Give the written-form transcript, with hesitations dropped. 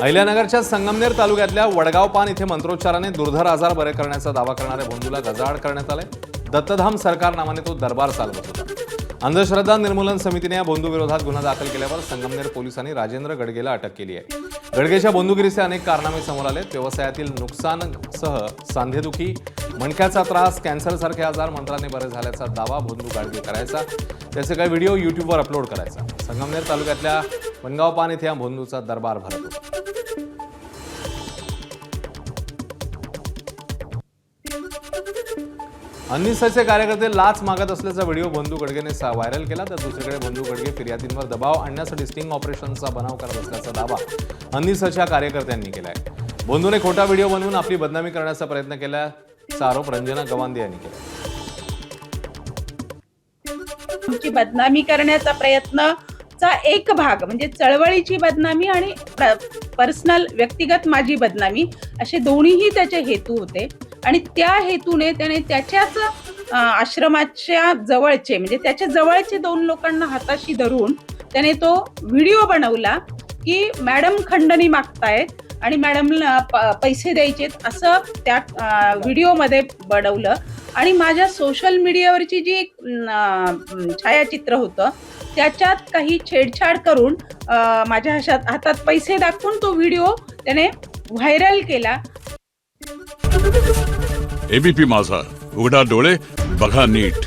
अहिल्यानगरच्या संगमनेर तालुक्यातल्या वडगाव पान इथे मंत्रोच्चाराने दुर्धर आजार बरे करण्याचा दावा करणाऱ्या भोंदूला गजाआड करण्यात आले। दत्तधाम सरकार नावाने तो दरबार चालवत होता। अंधश्रद्धा निर्मूलन समितीने या भोंदू विरोधात गुन्हा दाखल केल्यावर संगमनेर पोलिसांनी राजेंद्र गडगेला अटक केली आहे। गडगेच्या भोंदूगिरीचे अनेक कारनामे समोर आले। व्यवसायातील नुकसानसह सांधेदुखी, मणक्याचा त्रास, कॅन्सरसारखे आजार मंत्राने बरे झाल्याचा दावा भोंदू गाडगे करायचा। त्याचे काही व्हिडिओ यूट्यूबवर अपलोड करायचा। संगमनेर तालुक्यातल्या वडगाव पान इथे या भोंदूचा दरबार भरत होता। अन्निसचे कार्यकर्ते लाच मागत असल्याचा व्हिडिओ भोंदू गडगेने व्हायरल केला। तर दुसरीकडे भोंदू गडगे फिर्यादींवर दबाव आणण्यासाठी स्टिंग ऑपरेशनचा बनाव करत असल्याचा दावा अन्निसच्या कार्यकर्त्यांनी केला आहे। भोंदूने खोटा व्हिडिओ बनवून आपली बदनामी करण्याचा प्रयत्न केल्याचा आरोप रंजना गवांदे यांनी केला। आमची बदनामी करण्याचा प्रयत्नचा एक भाग म्हणजे चळवळीची बदनामी आणि पर्सनल व्यक्तिगत माझी बदनामी असे दोन्हीही त्याचे हेतू होते। आणि त्या हेतूने त्याने त्याच्याच आश्रमाच्या जवळचे म्हणजे त्याच्या जवळचे दोन लोकांना हाताशी धरून त्याने तो व्हिडिओ बनवला की मॅडम खंडणी मागतायत आणि मॅडमला पैसे द्यायचेत असं त्या व्हिडिओमध्ये बनवलं। आणि माझ्या सोशल मीडियावरची जी छायाचित्र होतं त्याच्यात काही छेडछाड करून माझ्या हातात पैसे दाखवून तो व्हिडिओ त्याने व्हायरल केला। एबीपी माझा, उघडा डोळे बघा नीट।